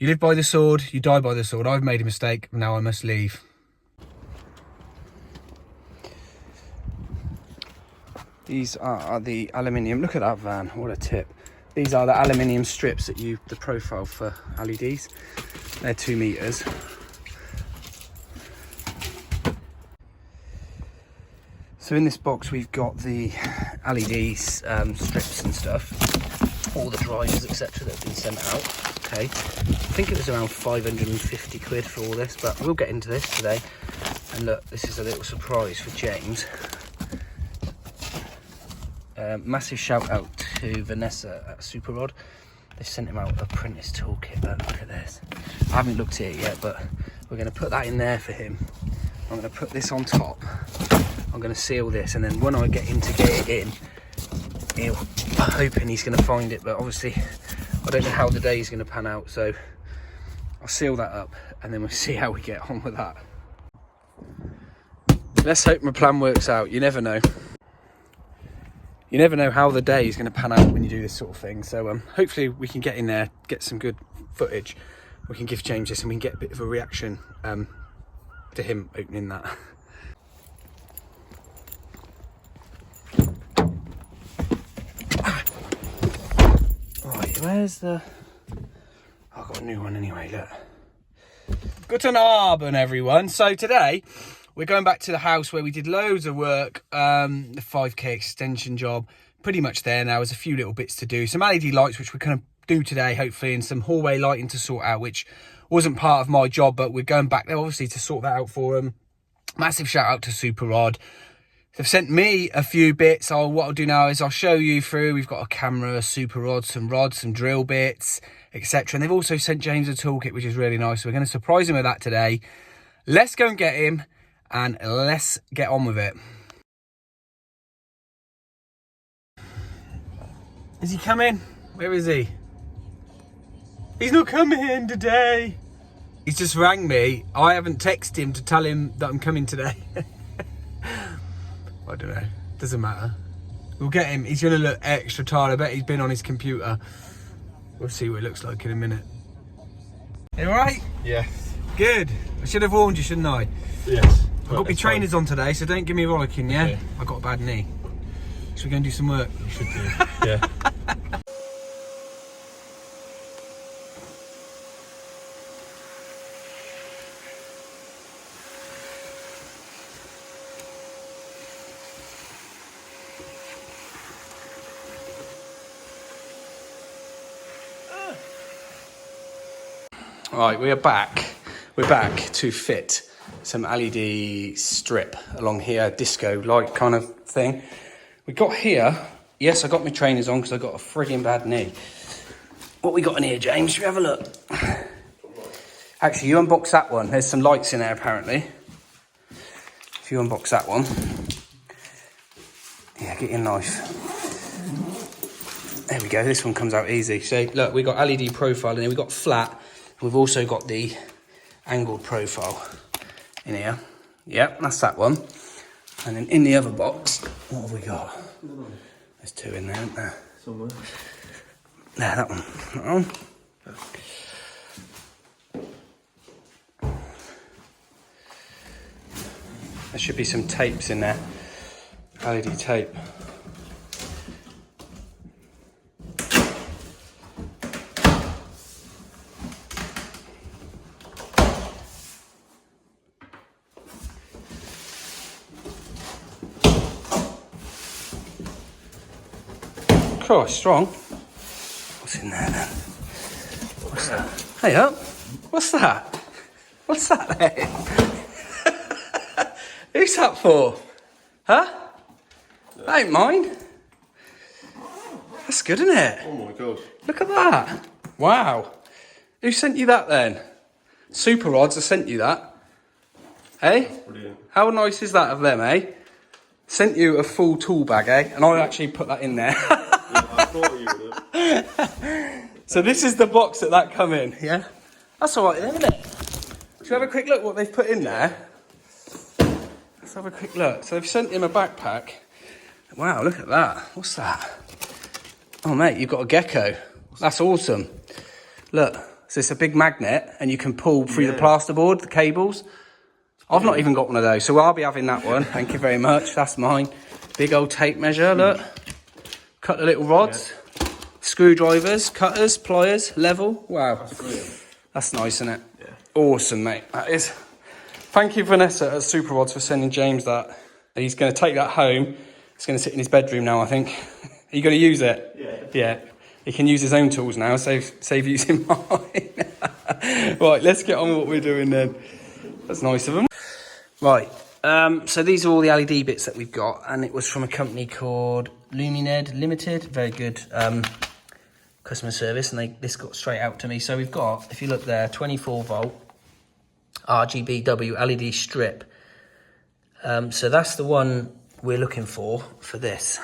You live by the sword, you die by the sword. I've made a mistake, now I must leave. These are the aluminium. Look at that van, what a tip. These are the aluminium strips that the profile for LEDs. They're 2 meters. So in this box we've got the LEDs, strips and stuff, all the drivers etc that have been sent out. Okay, I think it was around 550 quid for all this, but we'll get into this today. And look, this is a little surprise for James. Massive shout out to Vanessa at Super Rod. They sent him out apprentice toolkit. Look at this. I haven't looked at it yet, but we're going to put that in there for him. I'm going to put this on top. I'm going to seal this, and then when I get him to get it in, I'm hoping he's going to find it, but obviously I don't know how the day is going to pan out, so I'll seal that up and then we'll see how we get on with that. Let's hope my plan works out. You never know. You never know how the day is going to pan out when you do this sort of thing, so hopefully we can get in there, get some good footage. We can give James this and we can get a bit of a reaction to him opening that. Right, where's the... I've got a new one anyway, look. Guten Abend, everyone. So today, we're going back to the house where we did loads of work, the 5K extension job. Pretty much there now, there's a few little bits to do. Some LED lights, which we're going to do today, hopefully, and some hallway lighting to sort out, which wasn't part of my job, but we're going back there, obviously, to sort that out for them. Massive shout out to Super Rod. They've sent me a few bits. What I'll do now is I'll show you through. We've got a camera, a super rod, some drill bits, etc. And they've also sent James a toolkit, which is really nice. So we're going to surprise him with that today. Let's go and get him, and let's get on with it. Is he coming? Where is he? He's not coming today. He's just rang me. I haven't texted him to tell him that I'm coming today. I don't know, doesn't matter. We'll get him. He's going to look extra tired. I bet he's been on his computer. We'll see what it looks like in a minute. You all right? Yes. Good. I should have warned you, shouldn't I? Yes. I've got my trainers on today, so don't give me rollicking, yeah? Okay. I've got a bad knee. Should we go and do some work? You should do, yeah. Right, we are back. We're back to fit some LED strip along here, disco light kind of thing. We got here, yes, I got my trainers on because I got a frigging bad knee. What we got in here, James? Should we have a look? Actually, you unbox that one. There's some lights in there apparently. If you unbox that one. Yeah, get your knife. There we go, this one comes out easy. So look, we got LED profile in here, we got flat. We've also got the angled profile in here. Yep, that's that one. And then in the other box, what have we got? There's two in there, isn't there? Somewhere. There, that one. That one. There should be some tapes in there. LED tape. Oh, strong. What's in there then? What's that? Hey up. What's that? What's that then? Who's that for? Huh? That ain't mine. That's good, isn't it? Oh my god. Look at that. Wow. Who sent you that then? Super Rods have sent you that. Hey? Brilliant. How nice is that of them, eh? Sent you a full tool bag, eh? And I actually put that in there. I thought you would. So this is the box that come in, yeah? That's all right, isn't it? Should we have a quick look what they've put in there? Let's have a quick look. So they've sent him a backpack. Wow, look at that. What's that? Oh, mate, you've got a gecko. That's awesome. Look, So it's a big magnet and you can pull through the plasterboard, the cables. I've not even got one of those, so I'll be having that one. Thank you very much. That's mine. Big old tape measure, look. Cut the little rods. Screwdrivers, cutters, pliers, level. Wow. That's nice, isn't it? Yeah. Awesome, mate. That is. Thank you, Vanessa at Super Rods, for sending James that. He's going to take that home. It's going to sit in his bedroom now, I think. Are you going to use it? Yeah. Yeah. He can use his own tools now, save using mine. Right, let's get on with what we're doing then. That's nice of him. Right, so these are all the LED bits that we've got, and it was from a company called Lumined Limited. Very good customer service, and this got straight out to me. So we've got, if you look there, 24 volt RGBW LED strip. So that's the one we're looking for this,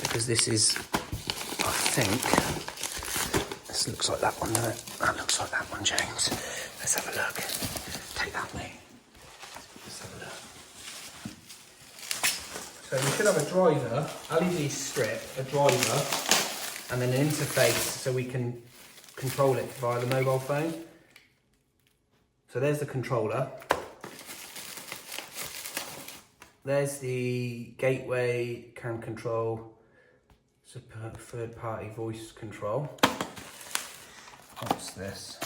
because this is, I think, this looks like that one, doesn't it? That looks like that one, James. Let's have a look. Take that, mate. Let's have a look. So we should have a driver, LED strip, a driver, and then an interface so we can control it via the mobile phone. So there's the controller. There's the gateway, cam control, third party voice control. What's this?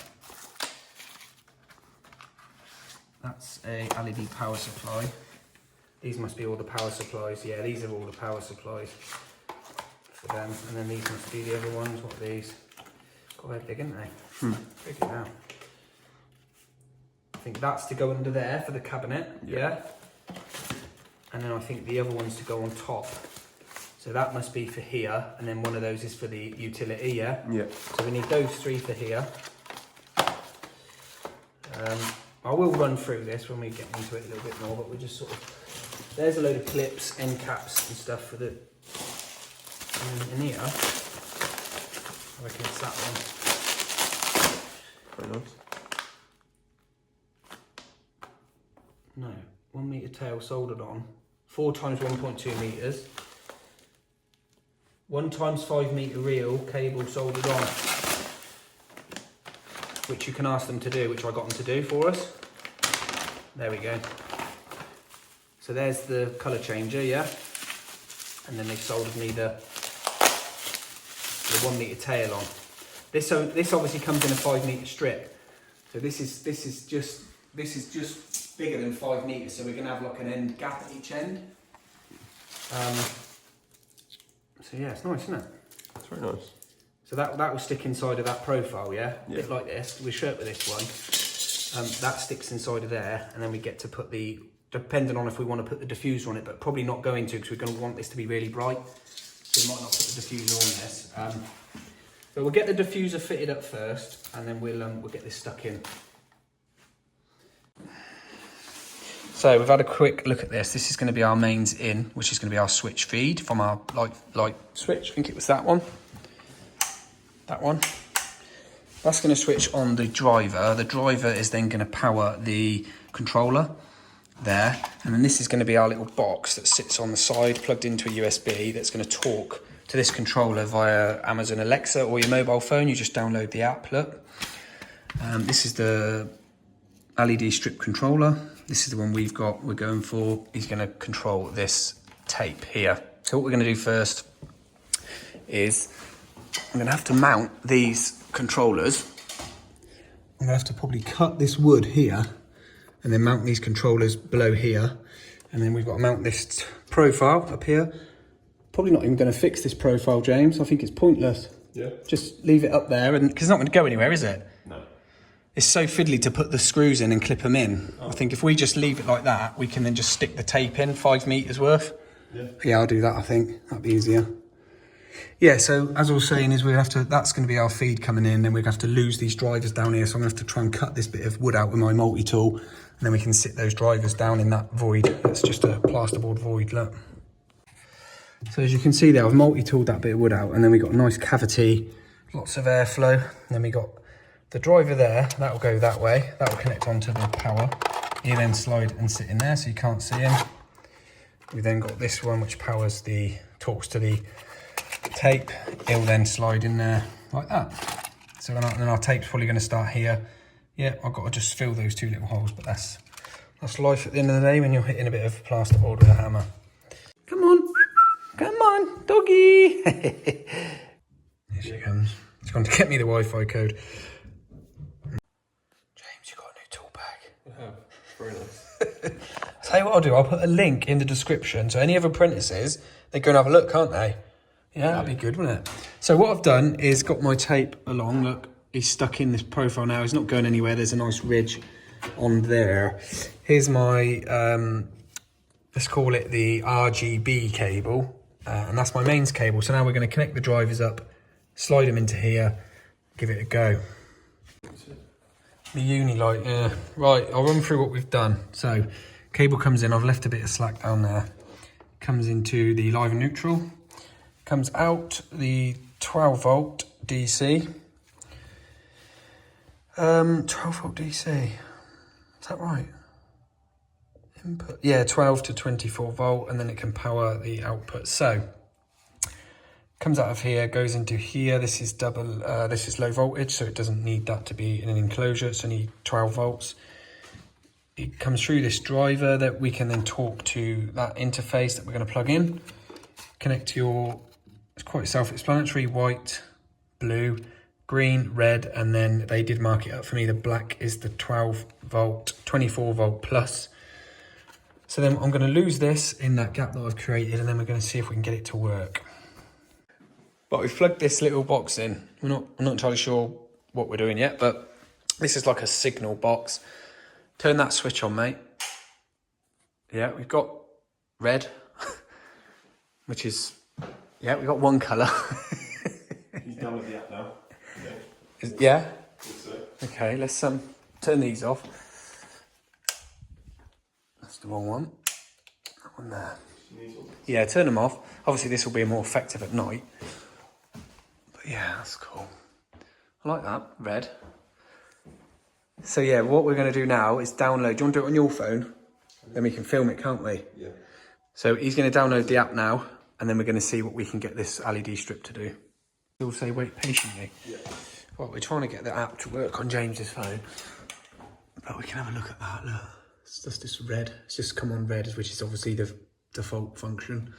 That's a LED power supply. These must be all the power supplies. Yeah, these are all the power supplies for them. And then these must be the other ones. What are these? God, they're big, aren't they? Big now. I think that's to go under there for the cabinet. Yeah. And then I think the other one's to go on top. So that must be for here, and then one of those is for the utility, yeah? Yeah. So we need those three for here. I will run through this when we get into it a little bit more, but we're just sort of, there's a load of clips, end caps and stuff for the, in here, I reckon it's that one. Very nice. No, 1 metre tail soldered on, 4 times 1.2 metres. 1 times 5 metre reel cable soldered on, which you can ask them to do, which I got them to do for us. There we go. So there's the colour changer, yeah? And then they soldered me the 1 metre tail on. This obviously comes in a 5 metre strip. So this is just bigger than 5 metres, so we're gonna have like an end gap at each end. So yeah, it's nice, isn't it? It's very nice. So that will stick inside of that profile, yeah? Yeah. A bit like this. We shirt with this one. That sticks inside of there, and then we get to put the, depending on if we want to put the diffuser on it, but probably not going to, because we're going to want this to be really bright. So we might not put the diffuser on this. But we'll get the diffuser fitted up first, and then we'll get this stuck in. So we've had a quick look at this. This is going to be our mains in, which is going to be our switch feed from our light switch. I think it was that one. That one. That's going to switch on the driver. The driver is then going to power the controller there. And then this is going to be our little box that sits on the side, plugged into a USB, that's going to talk to this controller via Amazon Alexa or your mobile phone. You just download the app, look. This is the LED strip controller. This is the one we've got, we're going for. He's going to control this tape here. So what we're going to do first is I'm going to have to mount these controllers. I'm going to have to probably cut this wood here and then mount these controllers below here. And then we've got to mount this profile up here. Probably not even going to fix this profile, James. I think it's pointless. Yeah. Just leave it up there, and because it's not going to go anywhere, is it? No. It's so fiddly to put the screws in and clip them in. I think if we just leave it like that, we can then just stick the tape in, 5 meters worth. Yeah, I'll do that, I think. That'd be easier. Yeah, so as I was saying is that's going to be our feed coming in, then we're going to have to lose these drivers down here. So I'm going to have to try and cut this bit of wood out with my multi-tool, and then we can sit those drivers down in that void. That's just a plasterboard void, look. So as you can see there, I've multi-tooled that bit of wood out, and then we've got a nice cavity, lots of airflow. And then we got the driver there, that will go that way. That will connect onto the power. He'll then slide and sit in there so you can't see him. We then got this one which talks to the tape. It'll then slide in there like that. So then our tape's probably going to start here. Yeah, I've got to just fill those 2 little holes, but that's life at the end of the day when you're hitting a bit of plasterboard with a hammer. Come on, doggy. Here she comes. She's going to get me the Wi-Fi code. James, you got a new tool bag. I have. Very nice. I'll tell you what I'll do. I'll put a link in the description. So any other apprentices, they go and have a look, can't they? Yeah, that'd be good, wouldn't it? So what I've done is got my tape along. Look, he's stuck in this profile now. He's not going anywhere. There's a nice ridge on there. Here's my, let's call it the RGB cable. And that's my mains cable. So now we're going to connect the drivers up, slide them into here, give it a go. The uni light, yeah. Right, I'll run through what we've done. So cable comes in. I've left a bit of slack down there. Comes into the live and neutral. Comes out the 12 volt DC. 12 volt DC. Is that right? Input. Yeah, 12 to 24 volt, and then it can power the output. So comes out of here, goes into here. This is this is low voltage, so it doesn't need that to be in an enclosure. It's only 12 volts. It comes through this driver that we can then talk to that interface that we're going to plug in. Connect to your, it's quite self-explanatory, white, blue, green, red, and then they did mark it up for me. The black is the 12 volt, 24 volt plus. So then I'm going to lose this in that gap that I've created, and then we're going to see if we can get it to work. But we've plugged this little box in. I'm not entirely sure what we're doing yet, but this is like a signal box. Turn that switch on, mate. Yeah, we've got red, which is, yeah, we've got one colour. He's done with the app now. Okay. Yeah? So. Okay, let's turn these off. That's the wrong one. That one there. Yeah, turn them off. Obviously this will be more effective at night. But yeah, that's cool. I like that, red. So yeah, what we're going to do now is download. Do you want to do it on your phone? Then we can film it, can't we? Yeah. So he's going to download the app now, and then we're going to see what we can get this LED strip to do. He'll say wait patiently. Yeah. Well, we're trying to get the app to work on James's phone. But we can have a look at that, look. It's just this red. It's just come on red, which is obviously the default function.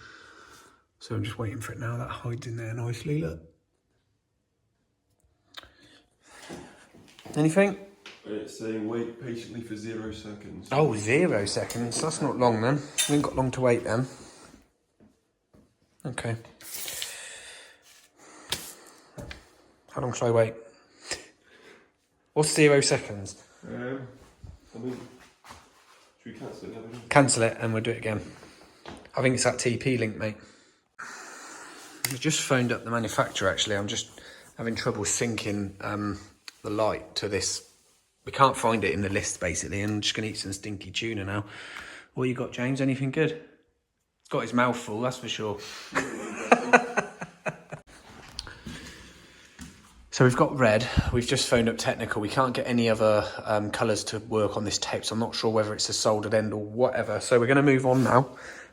So I'm just waiting for it now. That hides in there nicely, look. Anything? It's saying wait patiently for 0 seconds. Oh, 0 seconds. That's not long then. We ain't got long to wait then. Okay. How long shall I wait? What's 0 seconds? I mean, should we cancel it? Haven't we? Cancel it and we'll do it again. I think it's that TP link, mate. I just phoned up the manufacturer actually. I'm just having trouble syncing the light to this. We can't find it in the list basically, and I'm just gonna eat some stinky tuna now. What you got, James? Anything good? It's got his mouth full, that's for sure. So we've got red. We've just phoned up technical. We can't get any other colours to work on this tape, so I'm not sure whether it's a soldered end or whatever. So we're going to move on now.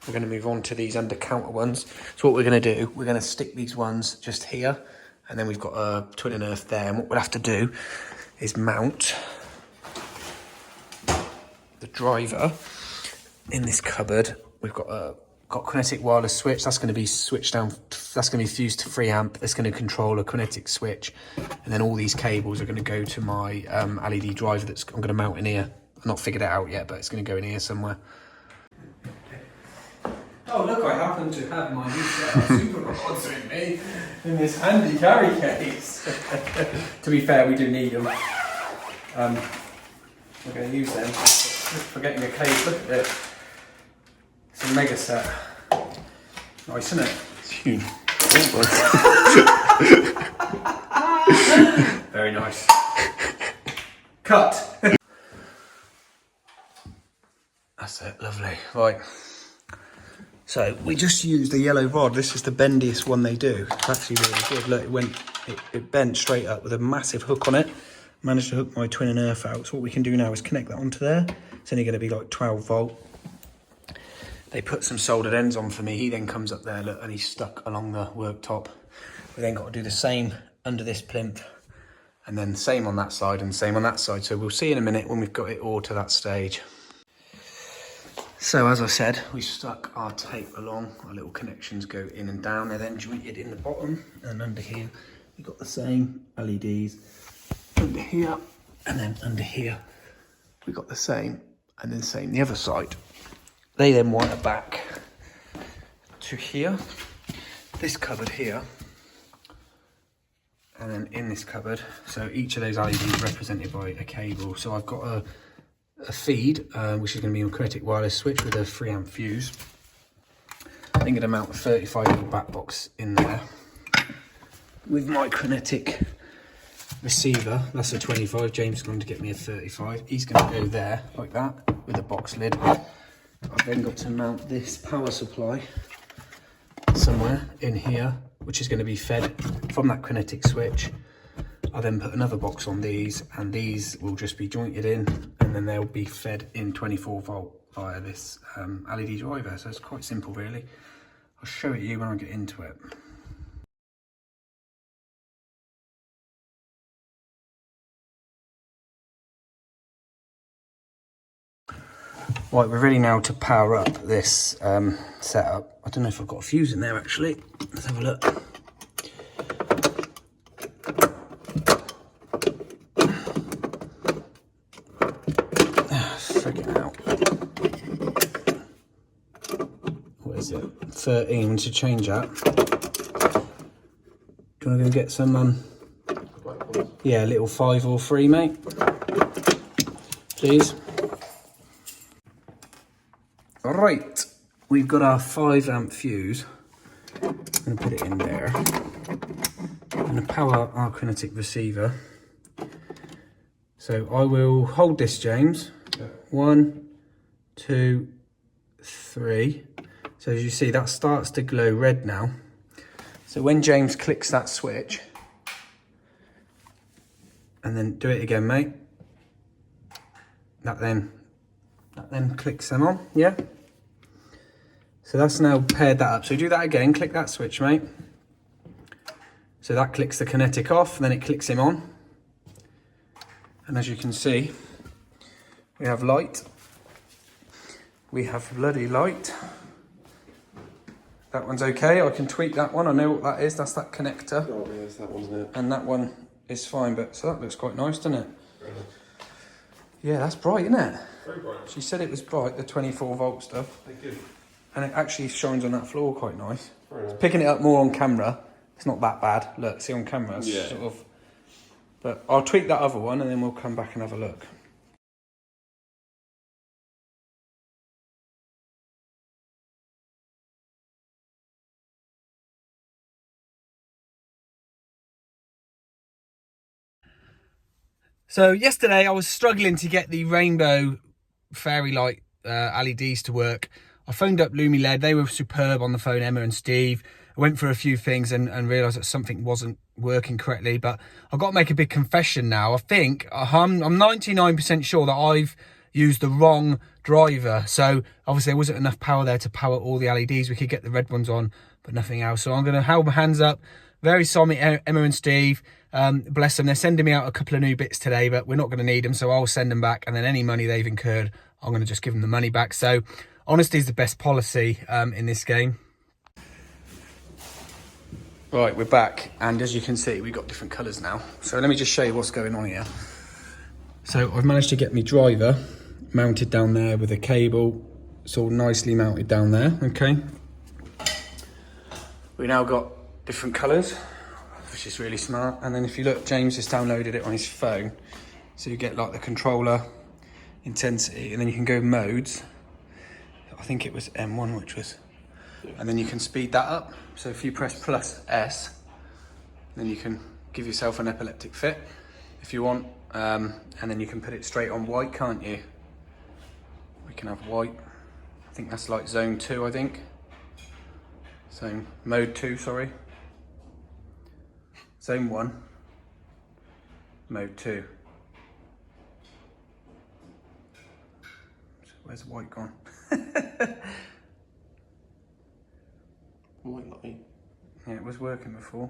We're going to move on to these under counter ones. So what we're going to do, we're going to stick these ones just here, and then we've got a twin and earth there. And what we'll have to do is mount the driver in this cupboard. We've got kinetic wireless switch. That's going to be switched down. That's going to be fused to 3 amp. That's going to control a kinetic switch, and then all these cables are going to go to my LED driver that I'm going to mount in here. I've not figured it out yet, but it's going to go in here somewhere. Oh look! I happen to have my new set of super rods with me in this handy carry case. To be fair, we do need them. We're going to use them. Just forgetting a case. Look at this. It's a mega set. Nice, isn't it? It's huge. Very nice. Cut. That's it, lovely. Right. So we just used the yellow rod. This is the bendiest one they do. It's actually really good. Look, it bent straight up with a massive hook on it. Managed to hook my twin and earth out. So what we can do now is connect that onto there. It's only going to be like 12 volt. They put some soldered ends on for me. He then comes up there, look, and he's stuck along the worktop. We then got to do the same under this plinth and then same on that side and same on that side. So we'll see in a minute when we've got it all to that stage. So as I said, we stuck our tape along, our little connections go in and down, they're then jointed in the bottom, and under here we've got the same LEDs, under here, and then under here we've got the same, and then same the other side. They then wire back to here, this cupboard here, and then in this cupboard. So each of those LEDs is represented by a cable. So I've got a feed, which is going to be a kinetic wireless switch with a 3 amp fuse. I think it'll mount a 35 volt back box in there. With my kinetic receiver, that's a 25. James is going to get me a 35. He's going to go there like that with a box lid. I've then got to mount this power supply somewhere in here, which is going to be fed from that kinetic switch. I'll then put another box on these, and these will just be jointed in, and then they'll be fed in 24 volt via this LED driver. So it's quite simple really. I'll show it you when I get into it. Right, we're ready now to power up this setup. I don't know if I've got a fuse in there actually. Let's have a look. Figure out. What is it? 13 to change that. Do you want to go and get some? Yeah, a little 5 or 3, mate. Please. Right, we've got our 5 amp fuse. I'm going to put it in there. I'm going to power our kinetic receiver. So I will hold this, James. 1, 2, 3. So as you see, that starts to glow red now. So when James clicks that switch, and then do it again, mate. That then clicks them on, yeah? So that's now paired that up. So do that again, click that switch, mate. So that clicks the kinetic off, then it clicks him on. And as you can see, we have light. We have bloody light. That one's okay, I can tweak that one. I know what that is, that's that connector. Oh yes, that one's it. And that one is fine, but so that looks quite nice, doesn't it? Yeah, that's bright, isn't it? Very bright. She said it was bright, the 24 volt stuff. Thank you. And it actually shines on that floor quite nice. Very nice. Picking it up more on camera, it's not that bad. Look, see on camera, it's Yeah. sort of... But I'll tweak that other one and then we'll come back and have a look. So yesterday I was struggling to get the rainbow fairy light LEDs to work. I phoned up LumiLED, they were superb on the phone, Emma and Steve. I went through a few things and realised that something wasn't working correctly, but I've got to make a big confession now. I think, I'm 99% sure that I've used the wrong driver. So obviously there wasn't enough power there to power all the LEDs. We could get the red ones on, but nothing else. So I'm going to hold my hands up. Very sorry, Emma and Steve. Bless them. They're sending me out a couple of new bits today, but we're not going to need them. So I'll send them back. And then any money they've incurred, I'm going to just give them the money back. So honesty is the best policy in this game. Right, we're back. And as you can see, we've got different colours now. So let me just show you what's going on here. So I've managed to get my driver mounted down there with a cable. It's all nicely mounted down there, okay? We now got different colours, which is really smart. And then if you look, James has downloaded it on his phone. So you get like the controller intensity, and then you can go modes. I think it was M1, which was, and then you can speed that up. So if you press plus S, then you can give yourself an epileptic fit if you want. And then you can put it straight on white, can't you? We can have white. I think that's like zone 2, I think. Zone mode 2, sorry. Zone 1, mode 2. So where's white gone? Might not be. Yeah, it was working before.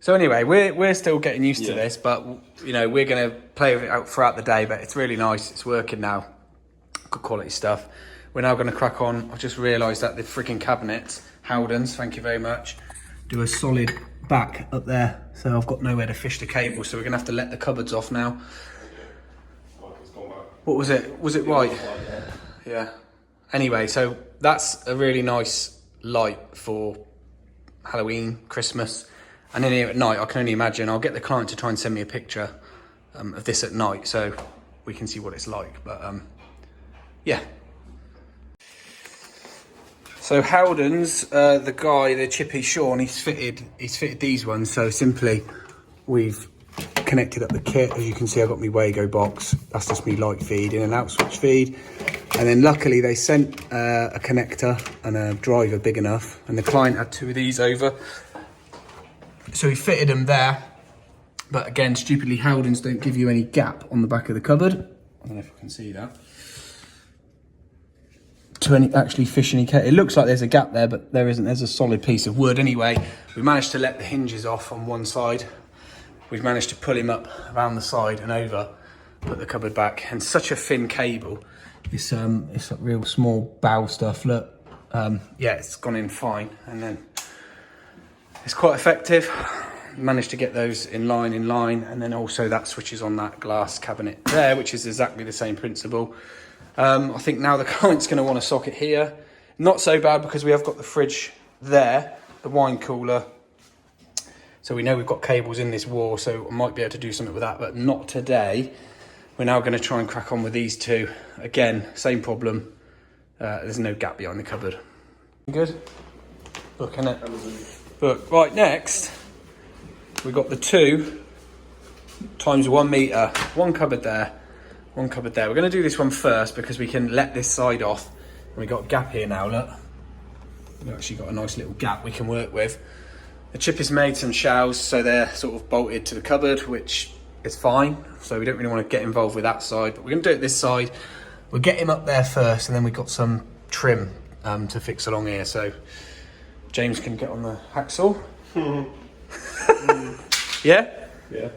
So anyway, we're still getting used to Yeah. this, but you know, we're going to play with it out throughout the day. But it's really nice. It's working now. Good quality stuff. We're now going to crack on. I've just realised that the freaking cabinets, Howdens, thank you very much, do a solid back up there. So I've got nowhere to fish the cable. So we're going to have to let the cupboards off now. What was it? Was it white? Yeah. Anyway, so that's a really nice light for Halloween, Christmas. And in here at night, I can only imagine, I'll get the client to try and send me a picture of this at night so we can see what it's like. But yeah. So Howdens, the guy, the chippy Sean, he's fitted these ones. So simply, we've connected up the kit. As you can see, I've got my Wago box. That's just me light feed, in and out switch feed. And then luckily they sent a connector and a driver big enough, and the client had 2 of these over. So he fitted them there. But again, stupidly, Howdens don't give you any gap on the back of the cupboard. I don't know if you can see that. To actually fish any cable. It looks like there's a gap there, but there isn't. There's a solid piece of wood. Anyway, we managed to let the hinges off on one side. We've managed to pull him up around the side and over, put the cupboard back. And such a thin cable. It's like real small bow stuff. Look, yeah, it's gone in fine, and then it's quite effective. Managed to get those in line, and then also that switches on that glass cabinet there, which is exactly the same principle. I think now the client's going to want a socket here. Not so bad because we have got the fridge there, the wine cooler. So we know we've got cables in this wall, so I might be able to do something with that, but not today. We're now going to try and crack on with these 2. Again, same problem. There's no gap behind the cupboard. Good? Look, innit? Look, right, next, we've got the 2 times 1 metre. One cupboard there. One cupboard there. We're going to do this one first because we can let this side off. And we've got a gap here now, look. We've actually got a nice little gap we can work with. The chip has made some shells, so they're sort of bolted to the cupboard, which is fine. So we don't really want to get involved with that side, but we're going to do it this side. We'll get him up there first, and then we've got some trim to fix along here. So James can get on the hacksaw. Yeah? Yeah.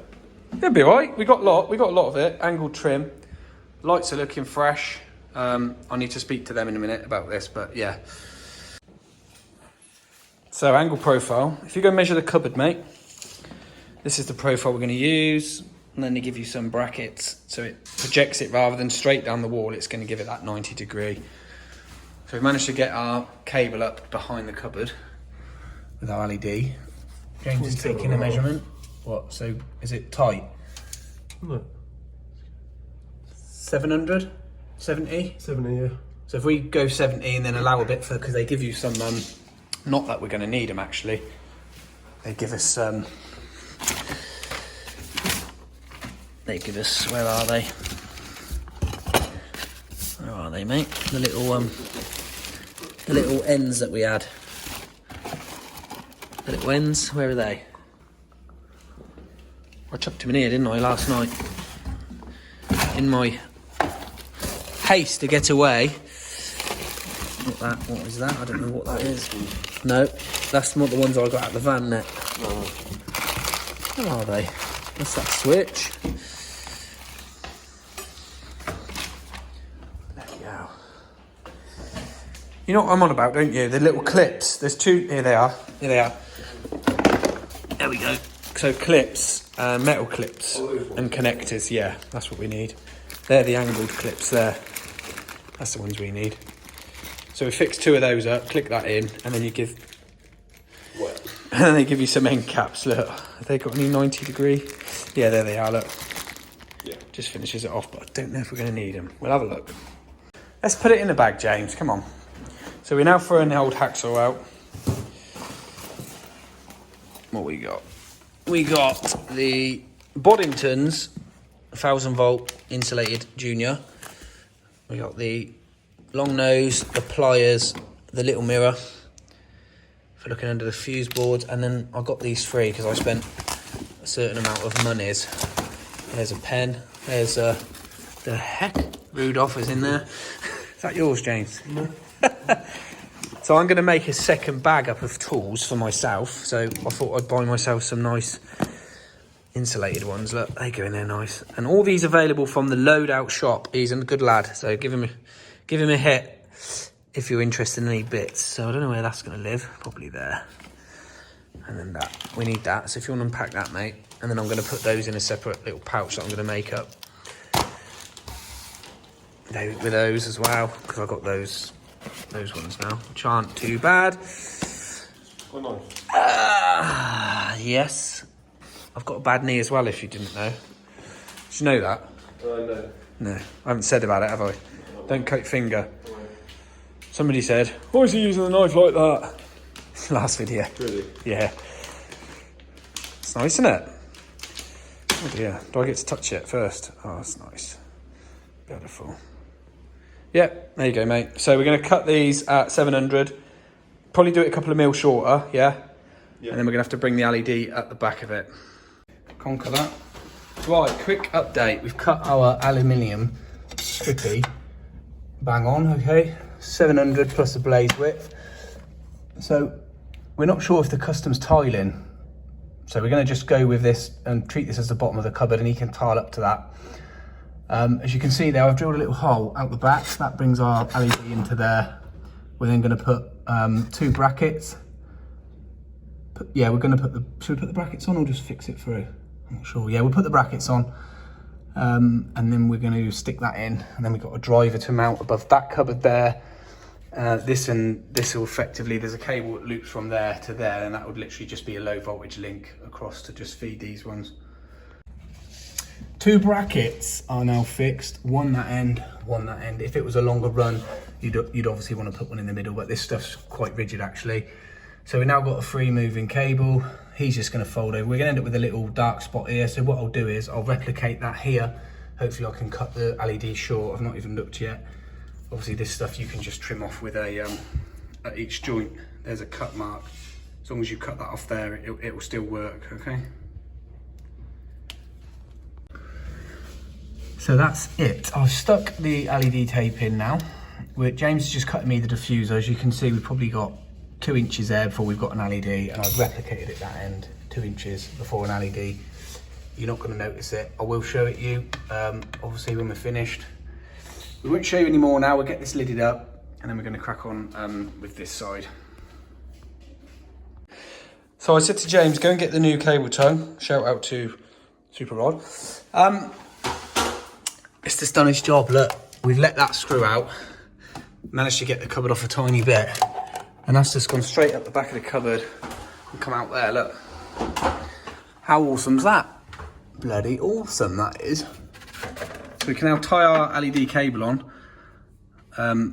It'll be all right. We got a lot of it. Angled trim. Lights are looking fresh. I need to speak to them in a minute about this, but yeah. So angle profile. If you go measure the cupboard, mate, this is the profile we're going to use. And then they give you some brackets, so it projects it rather than straight down the wall. It's going to give it that 90 degree. So we've managed to get our cable up behind the cupboard with our LED. James is taking a measurement. What? So is it tight? No. 700? 70? 70, yeah. So if we go 70 and then allow a bit for, because they give you some, not that we're going to need them actually. They give us, where are they? Where are they, mate? The little ends that we had. The little ends, where are they? I chucked them in here, didn't I, last night? In my haste to get away. What is that? I don't know what that is. No, that's not the ones I got out of the van net. Where are they? What's that switch? There we go. You know what I'm on about, don't you? The little clips. There's 2. Here they are. Here they are. There we go. So clips, metal clips and connectors. Yeah, that's what we need. They're the angled clips there. That's the ones we need. So we fix 2 of those up, click that in, and then you give... What? And then they give you some end caps, look. Have they got any 90 degree? Yeah, there they are, look. Yeah. Just finishes it off, but I don't know if we're going to need them. We'll have a look. Let's put it in the bag, James, come on. So we're now throwing the old hacksaw out. What we got? We got the Boddington's 1000 volt insulated junior. We got the long nose, the pliers, the little mirror for looking under the fuse boards, and then I got these free because I spent a certain amount of monies. There's a pen. There's the heck Rudolph is in there. Is that yours, James? No. So I'm going to make a second bag up of tools for myself. So I thought I'd buy myself some nice insulated ones. Look, they go in there nice. And all these available from the Loadout shop. He's a good lad, so give him a hit if you're interested in any bits. So I don't know where that's going to live. Probably there. And then that. We need that. So if you want to unpack that, mate. And then I'm going to put those in a separate little pouch that I'm going to make up. With those as well, because I've got those ones now, which aren't too bad. Oh, nice. Yes. I've got a bad knee as well, if you didn't know. Did you know that? No. No. I haven't said about it, have I? No. Don't cut your finger. No. Somebody said, why is he using the knife like that? Last video. Really? Yeah. It's nice, isn't it? Oh dear. Do I get to touch it first? Oh, that's nice. Beautiful. Yep, there you go, mate. So we're going to cut these at 700. Probably do it a couple of mil shorter, yeah? And then we're going to have to bring the LED at the back of it. Conquer that. Right, quick update. We've cut our aluminium strippy. Bang on, okay? 700 plus a blaze width. So we're not sure if the custom's tiling. So we're going to just go with this and treat this as the bottom of the cupboard, and he can tile up to that. As you can see there, I've drilled a little hole out the back. That brings our LED into there. We're then going to put 2 brackets. We're going to put should we put the brackets on or just fix it through? I'm not sure. Yeah, we'll put the brackets on. And then we're going to stick that in. And then we've got a driver to mount above that cupboard there. This will effectively, there's a cable that loops from there to there, and that would literally just be a low voltage link across to just feed these ones. 2 brackets are now fixed, one that end. If it was a longer run, you'd obviously want to put one in the middle, but this stuff's quite rigid actually. So we've now got a free moving cable. He's just going to fold over. We're going to end up with a little dark spot here. So what I'll do is I'll replicate that here. Hopefully I can cut the LED short. I've not even looked yet. Obviously this stuff you can just trim off with a, at each joint, there's a cut mark. As long as you cut that off there, it will still work, okay? So that's it. I've stuck the LED tape in now. James is just cutting me the diffuser. As you can see, we've probably got 2 inches there before we've got an LED, and I've replicated it that end, 2 inches before an LED. You're not going to notice it. I will show it you, obviously, when we're finished. We won't show you any more now. We'll get this lidded up, and then we're going to crack on with this side. So I said to James, go and get the new cable tongue. Shout out to Super Rod. It's just done its job. Look, we've let that screw out, managed to get the cupboard off a tiny bit, and that's just gone straight up the back of the cupboard and come out there. Look, how awesome's that? Bloody awesome that is. So we can now tie our LED cable on. We're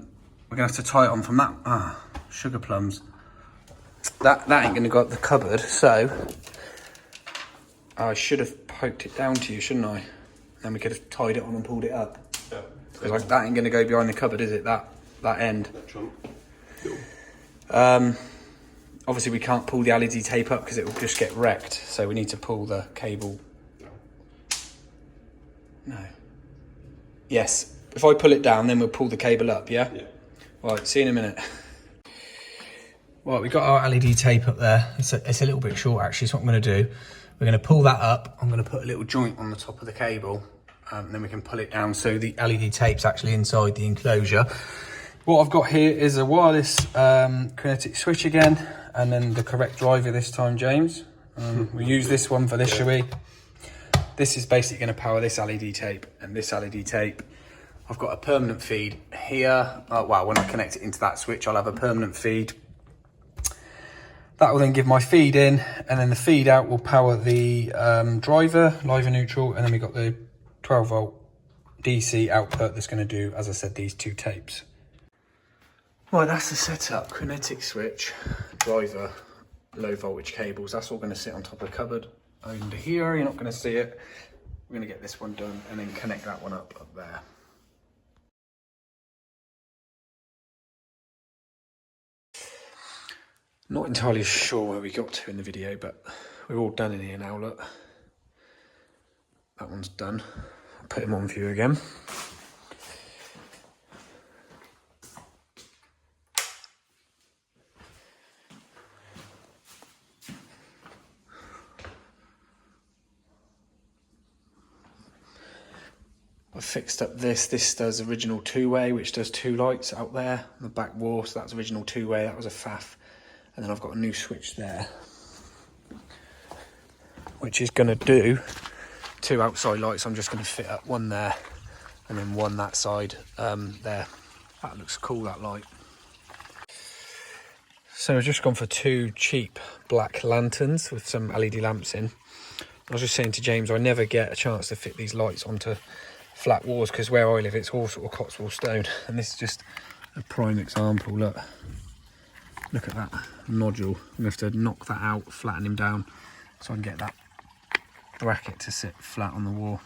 gonna have to tie it on from that. Sugar plums. That ain't gonna go up the cupboard, so I should have poked it down to you, shouldn't I? Then we could have tied it on and pulled it up. Yeah. Because like, that ain't going to go behind the cupboard, is it? That end. That trunk. Obviously we can't pull the LED tape up because it will just get wrecked. So we need to pull the cable. No. Yes. If I pull it down, then we'll pull the cable up, yeah? Yeah. Right, see you in a minute. Right, we've got our LED tape up there. It's a little bit short actually, so what I'm going to do, we're going to pull that up. I'm going to put a little joint on the top of the cable, and then we can pull it down so the LED tape's actually inside the enclosure. What I've got here is a wireless Cjrelectrical switch again, and then the correct driver this time, James. We use this one for this, shall we? This is basically going to power this LED tape and this LED tape. I've got a permanent feed here. Well, when I connect it into that switch, I'll have a permanent feed. That will then give my feed in, and then the feed out will power the driver, live and neutral, and then we've got the 12 volt DC output that's going to do, as I said, these 2 tapes. Right, that's the setup. Cjrelectrical switch, driver, low voltage cables. That's all going to sit on top of the cupboard under here. You're not going to see it. We're going to get this one done and then connect that one up there. Not entirely sure where we got to in the video, but we're all done in here now, look. That one's done. I'll put him on view again. I've fixed up this. This does original two-way, which does 2 lights out there on the back wall. So that's original two-way. That was a faff. And then I've got a new switch there, which is going to do 2 outside lights. I'm just going to fit up one there and then one that side there. That looks cool, that light. So I've just gone for 2 cheap black lanterns with some LED lamps in. I was just saying to James, I never get a chance to fit these lights onto flat walls because where I live, it's all sort of Cotswold stone. And this is just a prime example. Look at that nodule. I'm going to have to knock that out, flatten him down so I can get that bracket to sit flat on the wall.